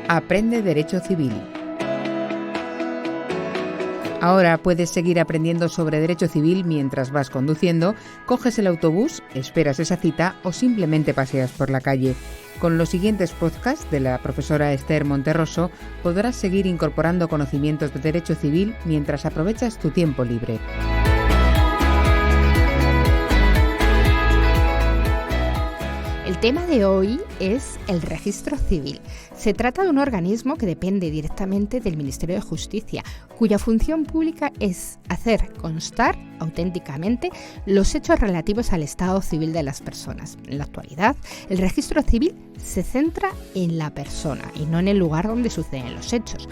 Aprende Derecho Civil. Ahora puedes seguir aprendiendo sobre derecho civil mientras vas conduciendo, coges el autobús, esperas esa cita o simplemente paseas por la calle. Con los siguientes podcasts de la profesora Esther Monterroso podrás seguir incorporando conocimientos de derecho civil mientras aprovechas tu tiempo libre. El tema de hoy es el registro civil. Se trata de un organismo que depende directamente del Ministerio de Justicia, cuya función pública es hacer constar auténticamente los hechos relativos al estado civil de las personas. En la actualidad, el registro civil se centra en la persona y no en el lugar donde suceden los hechos.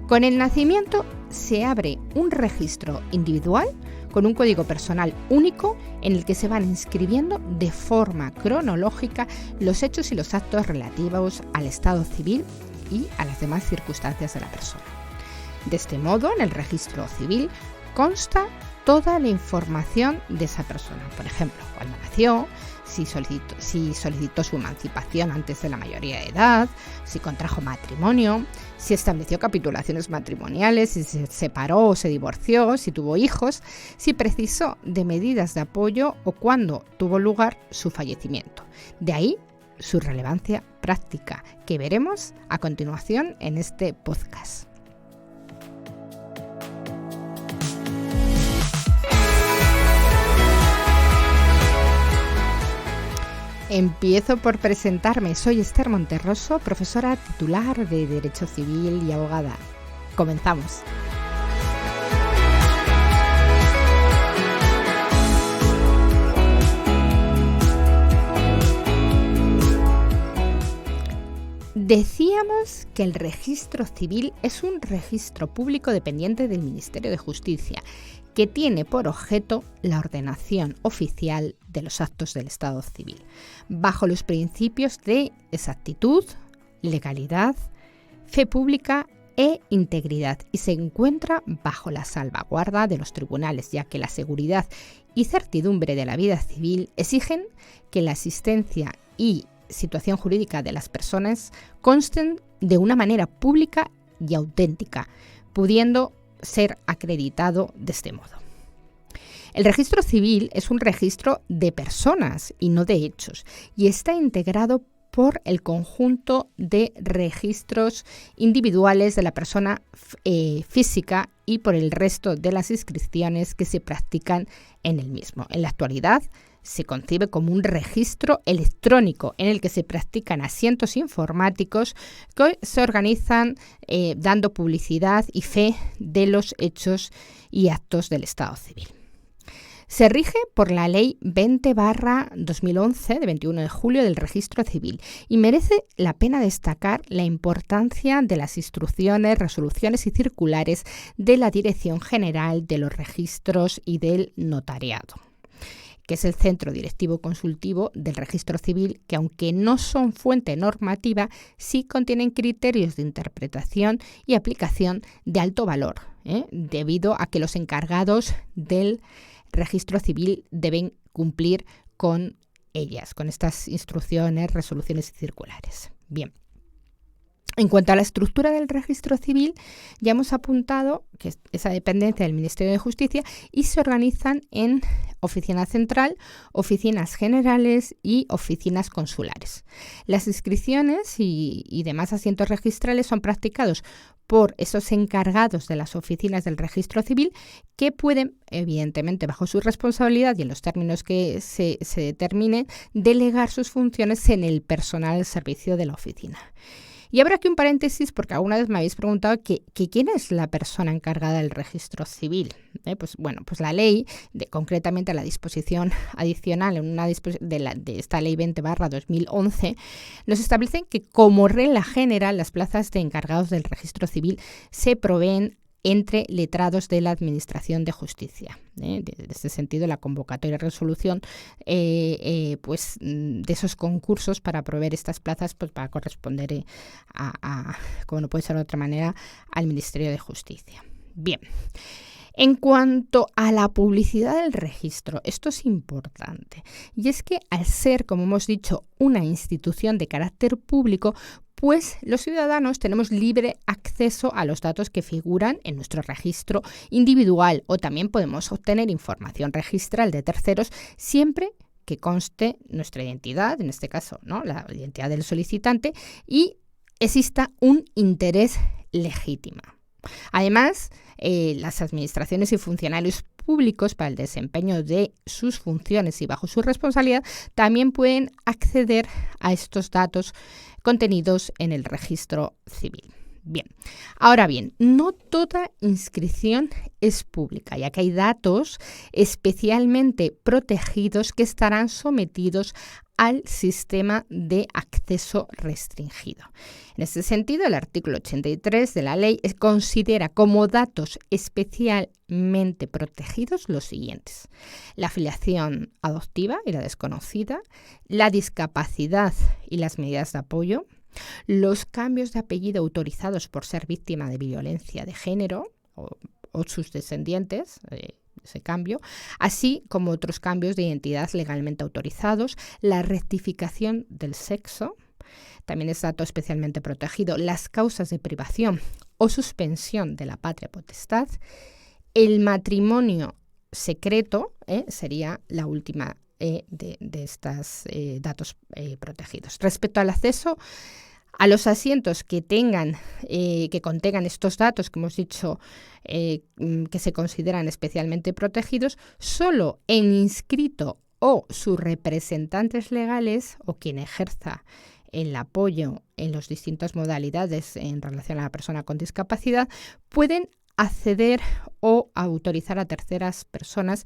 Con el nacimiento se abre un registro individual con un código personal único en el que se van inscribiendo de forma cronológica los hechos y los actos relativos al estado civil y a las demás circunstancias de la persona. De este modo, en el registro civil consta toda la información de esa persona. Por ejemplo, cuándo nació, si solicitó su emancipación antes de la mayoría de edad, si contrajo matrimonio, si estableció capitulaciones matrimoniales, si se separó o se divorció, si tuvo hijos, si precisó de medidas de apoyo o cuándo tuvo lugar su fallecimiento. De ahí su relevancia práctica, que veremos a continuación en este podcast. Empiezo por presentarme. Soy Esther Monterroso, profesora titular de Derecho Civil y abogada. Comenzamos. Decíamos que el registro civil es un registro público dependiente del Ministerio de Justicia, que tiene por objeto la ordenación oficial de los actos del Estado civil, bajo los principios de exactitud, legalidad, fe pública e integridad, y se encuentra bajo la salvaguarda de los tribunales, ya que la seguridad y certidumbre de la vida civil exigen que la existencia y situación jurídica de las personas consten de una manera pública y auténtica, pudiendo ser acreditado de este modo. El registro civil es un registro de personas y no de hechos, y está integrado por el conjunto de registros individuales de la persona física y por el resto de las inscripciones que se practican en el mismo. En la actualidad se concibe como un registro electrónico en el que se practican asientos informáticos que se organizan dando publicidad y fe de los hechos y actos del Estado civil. Se rige por la Ley 20/2011 de 21 de julio del Registro Civil y merece la pena destacar la importancia de las instrucciones, resoluciones y circulares de la Dirección General de los Registros y del Notariado, que es el centro directivo consultivo del registro civil, que aunque no son fuente normativa, sí contienen criterios de interpretación y aplicación de alto valor, debido a que los encargados del registro civil deben cumplir con ellas, con estas instrucciones, resoluciones y circulares. Bien. En cuanto a la estructura del registro civil, ya hemos apuntado que es esa dependencia del Ministerio de Justicia y se organizan en oficina central, oficinas generales y oficinas consulares. Las inscripciones y demás asientos registrales son practicados por esos encargados de las oficinas del registro civil, que pueden, evidentemente bajo su responsabilidad y en los términos que se determinen, delegar sus funciones en el personal al servicio de la oficina. Y habrá aquí un paréntesis porque alguna vez me habéis preguntado que quién es la persona encargada del registro civil. Pues la ley, concretamente la disposición adicional de esta ley 20/2011, nos establece que como regla general las plazas de encargados del registro civil se proveen entre letrados de la Administración de Justicia. En este sentido, la convocatoria y resolución de esos concursos para proveer estas plazas va a corresponder como no puede ser de otra manera, al Ministerio de Justicia. Bien. En cuanto a la publicidad del registro, esto es importante, y es que al ser, como hemos dicho, una institución de carácter público, pues los ciudadanos tenemos libre acceso a los datos que figuran en nuestro registro individual, o también podemos obtener información registral de terceros siempre que conste nuestra identidad, en este caso, ¿no?, la identidad del solicitante, y exista un interés legítimo. Además, las administraciones y funcionarios públicos, para el desempeño de sus funciones y bajo su responsabilidad, también pueden acceder a estos datos contenidos en el registro civil. Bien, ahora bien, no toda inscripción es pública, ya que hay datos especialmente protegidos que estarán sometidos al sistema de acceso restringido. En este sentido, el artículo 83 de la ley considera como datos especialmente protegidos los siguientes: la filiación adoptiva y la desconocida, la discapacidad y las medidas de apoyo, los cambios de apellido autorizados por ser víctima de violencia de género o sus descendientes, ese cambio, así como otros cambios de identidad legalmente autorizados, la rectificación del sexo, también es dato especialmente protegido, las causas de privación o suspensión de la patria potestad, el matrimonio secreto, sería la última de estos datos protegidos. Respecto al acceso a los asientos que contengan estos datos que hemos dicho que se consideran especialmente protegidos, solo el inscrito o sus representantes legales o quien ejerza el apoyo en las distintas modalidades en relación a la persona con discapacidad pueden acceder o autorizar a terceras personas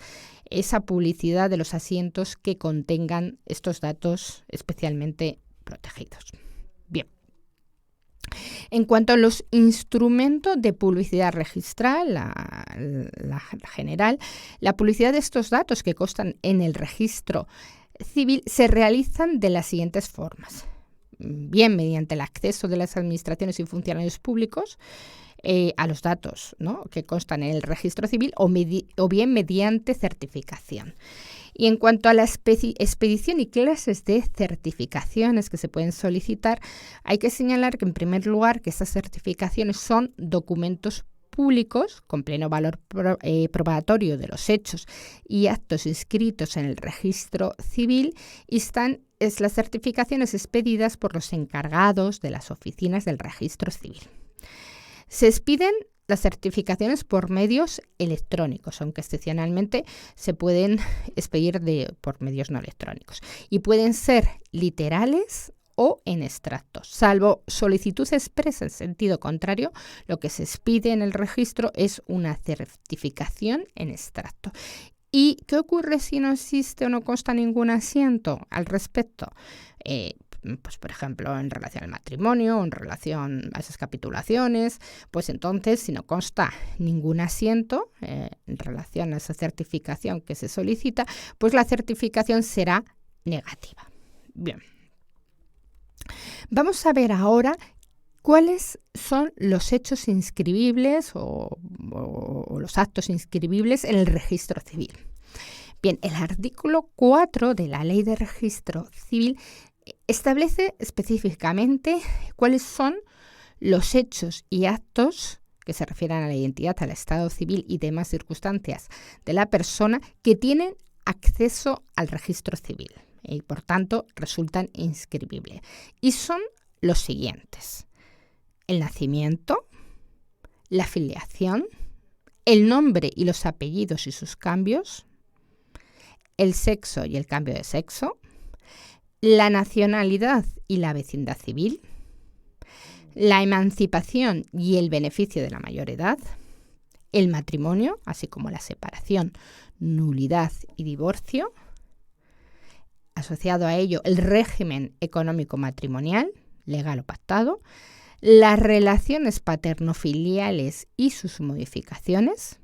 esa publicidad de los asientos que contengan estos datos especialmente protegidos. Bien. En cuanto a los instrumentos de publicidad registral, la general, la publicidad de estos datos que constan en el registro civil se realizan de las siguientes formas. Bien mediante el acceso de las administraciones y funcionarios públicos a los datos, ¿no?, que constan en el registro civil o bien mediante certificación. Y en cuanto a la expedición y clases de certificaciones que se pueden solicitar, hay que señalar que en primer lugar que estas certificaciones son documentos públicos con pleno valor probatorio de los hechos y actos inscritos en el registro civil y las certificaciones expedidas por los encargados de las oficinas del registro civil. Se expiden las certificaciones por medios electrónicos, aunque excepcionalmente se pueden expedir por medios no electrónicos, y pueden ser literales o en extractos. Salvo solicitud expresa en sentido contrario, lo que se expide en el registro es una certificación en extracto. ¿Y qué ocurre si no existe o no consta ningún asiento al respecto? Pues por ejemplo, en relación al matrimonio o en relación a esas capitulaciones, pues entonces si no consta ningún asiento en relación a esa certificación que se solicita, pues la certificación será negativa. Bien. Vamos a ver ahora cuáles son los hechos inscribibles o los actos inscribibles en el registro civil. Bien, el artículo 4 de la Ley de Registro Civil establece específicamente cuáles son los hechos y actos que se refieren a la identidad, al estado civil y demás circunstancias de la persona que tienen acceso al registro civil y por tanto resultan inscribibles. Y son los siguientes: el nacimiento, la filiación, el nombre y los apellidos y sus cambios, el sexo y el cambio de sexo, la nacionalidad y la vecindad civil, la emancipación y el beneficio de la mayor edad, el matrimonio, así como la separación, nulidad y divorcio, asociado a ello el régimen económico matrimonial, legal o pactado, las relaciones paterno-filiales y sus modificaciones,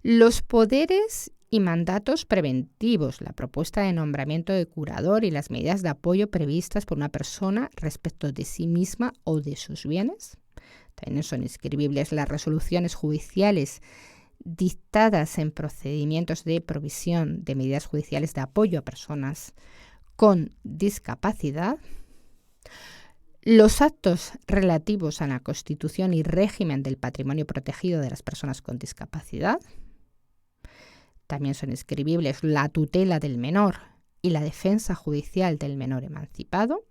los poderes y mandatos preventivos, la propuesta de nombramiento de curador y las medidas de apoyo previstas por una persona respecto de sí misma o de sus bienes. También son inscribibles las resoluciones judiciales dictadas en procedimientos de provisión de medidas judiciales de apoyo a personas con discapacidad, los actos relativos a la constitución y régimen del patrimonio protegido de las personas con discapacidad. También son inscribibles la tutela del menor y la defensa judicial del menor emancipado,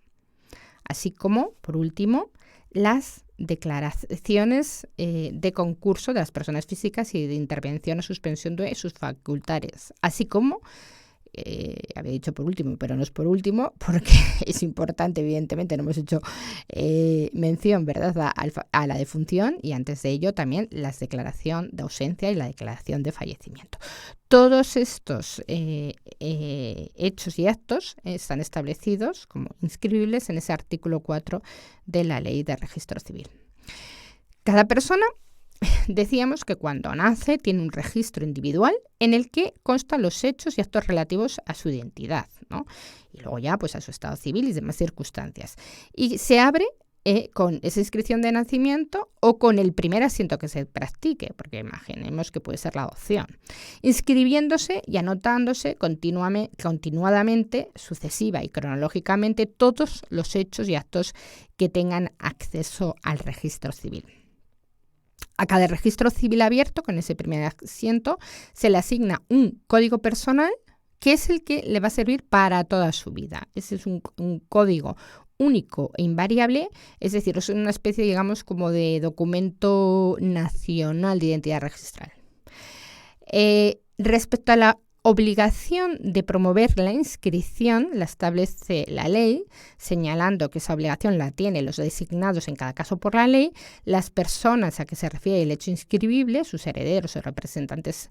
así como, por último, las declaraciones de concurso de las personas físicas y de intervención o suspensión de sus facultades, así como, había dicho por último, pero no es por último, porque es importante, evidentemente, no hemos hecho mención, ¿verdad?, a la defunción, y antes de ello también la declaración de ausencia y la declaración de fallecimiento. Todos estos hechos y actos están establecidos como inscribibles en ese artículo 4 de la Ley de Registro Civil. Cada persona, decíamos que cuando nace tiene un registro individual en el que constan los hechos y actos relativos a su identidad, ¿no? Y luego ya pues a su estado civil y demás circunstancias. Y se abre con esa inscripción de nacimiento o con el primer asiento que se practique, porque imaginemos que puede ser la adopción, inscribiéndose y anotándose continuadamente, sucesiva y cronológicamente, todos los hechos y actos que tengan acceso al registro civil. A cada registro civil abierto, con ese primer asiento, se le asigna un código personal que es el que le va a servir para toda su vida. Ese es un código único e invariable, es decir, es una especie, digamos, como de documento nacional de identidad registral. Respecto a la obligación de promover la inscripción, la establece la ley, señalando que esa obligación la tienen los designados en cada caso por la ley, las personas a que se refiere el hecho inscribible, sus herederos o representantes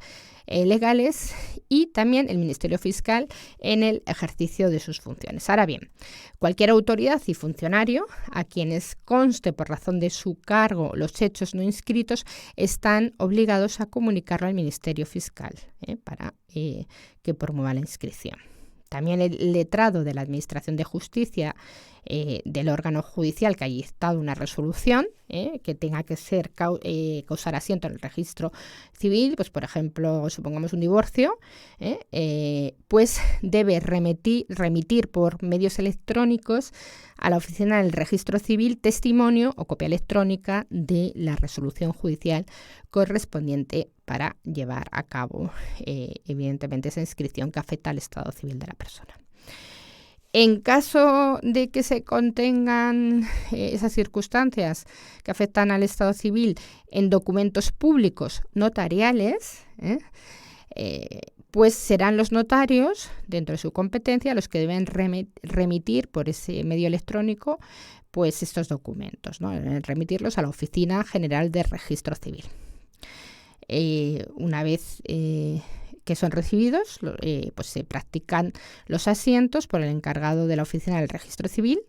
legales, y también el Ministerio Fiscal en el ejercicio de sus funciones. Ahora bien, cualquier autoridad y funcionario a quienes conste por razón de su cargo los hechos no inscritos están obligados a comunicarlo al Ministerio Fiscal para que promueva la inscripción. También el letrado de la Administración de Justicia del órgano judicial que haya dictado una resolución que tenga que ser causar asiento en el registro civil, pues por ejemplo, supongamos un divorcio, pues debe remitir por medios electrónicos a la oficina del registro civil testimonio o copia electrónica de la resolución judicial correspondiente para llevar a cabo, evidentemente, esa inscripción que afecta al estado civil de la persona. En caso de que se contengan esas circunstancias que afectan al estado civil en documentos públicos notariales, pues serán los notarios, dentro de su competencia, los que deben remitir por ese medio electrónico pues estos documentos, ¿no? Remitirlos a la Oficina General de Registro Civil. Una vez que son recibidos, pues se practican los asientos por el encargado de la Oficina del Registro Civil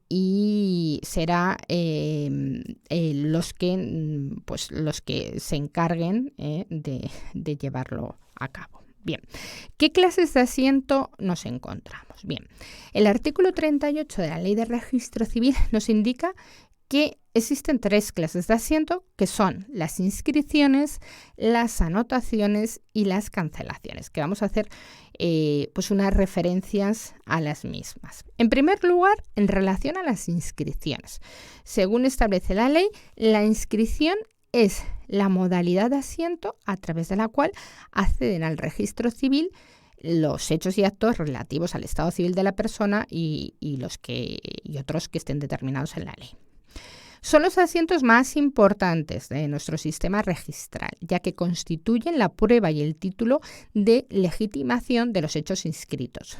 y será los que se encarguen de llevarlo a cabo. Bien, ¿qué clases de asiento nos encontramos? Bien, el artículo 38 de la Ley de Registro Civil nos indica que existen 3 clases de asiento, que son las inscripciones, las anotaciones y las cancelaciones, que vamos a hacer pues unas referencias a las mismas. En primer lugar, en relación a las inscripciones. Según establece la ley, la inscripción es la modalidad de asiento a través de la cual acceden al registro civil los hechos y actos relativos al estado civil de la persona y otros que estén determinados en la ley. Son los asientos más importantes de nuestro sistema registral, ya que constituyen la prueba y el título de legitimación de los hechos inscritos.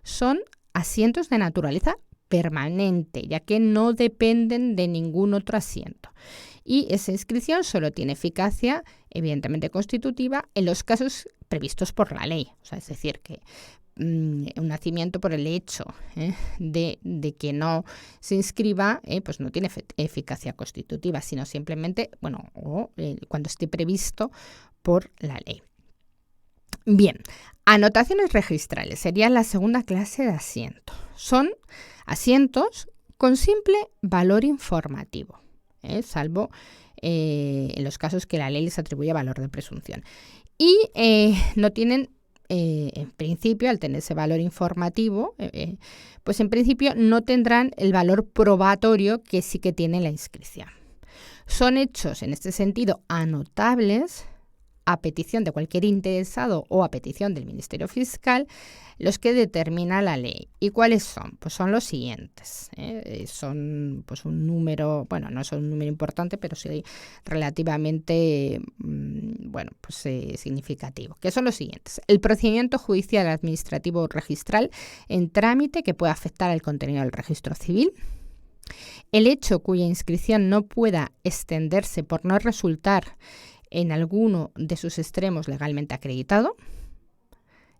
Son asientos de naturaleza permanente, ya que no dependen de ningún otro asiento. Y esa inscripción solo tiene eficacia, evidentemente constitutiva, en los casos previstos por la ley. O sea, es decir, que un nacimiento por el hecho de que no se inscriba, pues no tiene eficacia constitutiva, sino simplemente, cuando esté previsto por la ley. Bien, anotaciones registrales sería la segunda clase de asiento. Son asientos con simple valor informativo. salvo en los casos que la ley les atribuye valor de presunción. Y no tienen, en principio, al tener ese valor informativo, pues en principio no tendrán el valor probatorio que sí que tiene la inscripción. Son hechos, en este sentido, anotables a petición de cualquier interesado o a petición del Ministerio Fiscal, los que determina la ley. ¿Y cuáles son? Pues son los siguientes. Son pues un número, bueno, no son un número importante, pero sí relativamente significativo. ¿Qué son los siguientes? El procedimiento judicial, administrativo o registral en trámite que puede afectar al contenido del registro civil. El hecho cuya inscripción no pueda extenderse por no resultar en alguno de sus extremos legalmente acreditado,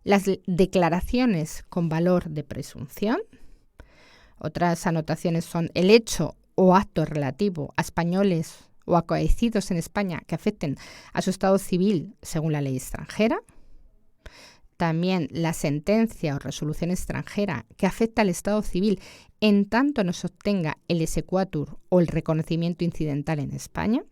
las declaraciones con valor de presunción. Otras anotaciones son el hecho o acto relativo a españoles o acaecidos en España que afecten a su estado civil según la ley extranjera. También la sentencia o resolución extranjera que afecta al estado civil en tanto no se obtenga el exequatur o el reconocimiento incidental en España.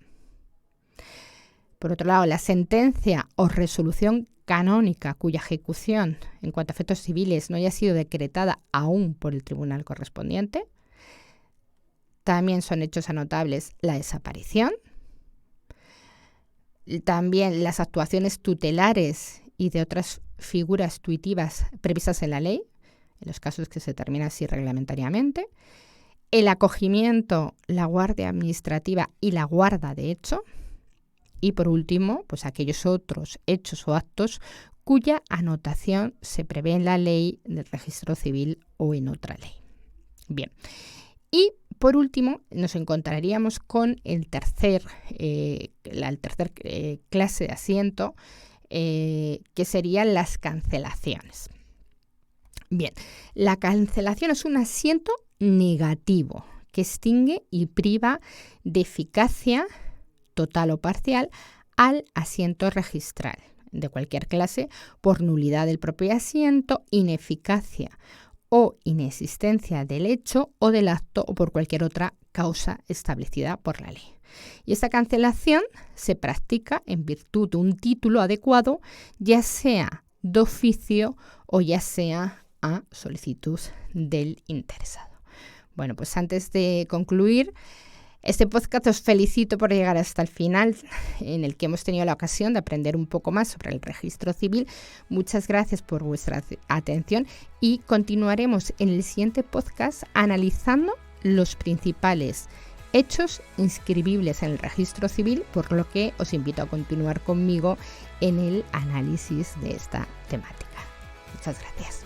Por otro lado, la sentencia o resolución canónica cuya ejecución en cuanto a efectos civiles no haya sido decretada aún por el tribunal correspondiente. También son hechos anotables la desaparición. También las actuaciones tutelares y de otras figuras tuitivas previstas en la ley, en los casos que se determina así reglamentariamente. El acogimiento, la guardia administrativa y la guarda de hecho. Y por último, pues aquellos otros hechos o actos cuya anotación se prevé en la ley del registro civil o en otra ley. Bien, y por último nos encontraríamos con la tercer clase de asiento, que serían las cancelaciones. Bien, la cancelación es un asiento negativo que extingue y priva de eficacia total o parcial al asiento registral de cualquier clase por nulidad del propio asiento, ineficacia o inexistencia del hecho o del acto o por cualquier otra causa establecida por la ley. Y esta cancelación se practica en virtud de un título adecuado, ya sea de oficio o ya sea a solicitud del interesado. Bueno, pues antes de concluir este podcast, os felicito por llegar hasta el final, en el que hemos tenido la ocasión de aprender un poco más sobre el registro civil. Muchas gracias por vuestra atención y continuaremos en el siguiente podcast analizando los principales hechos inscribibles en el registro civil, por lo que os invito a continuar conmigo en el análisis de esta temática. Muchas gracias.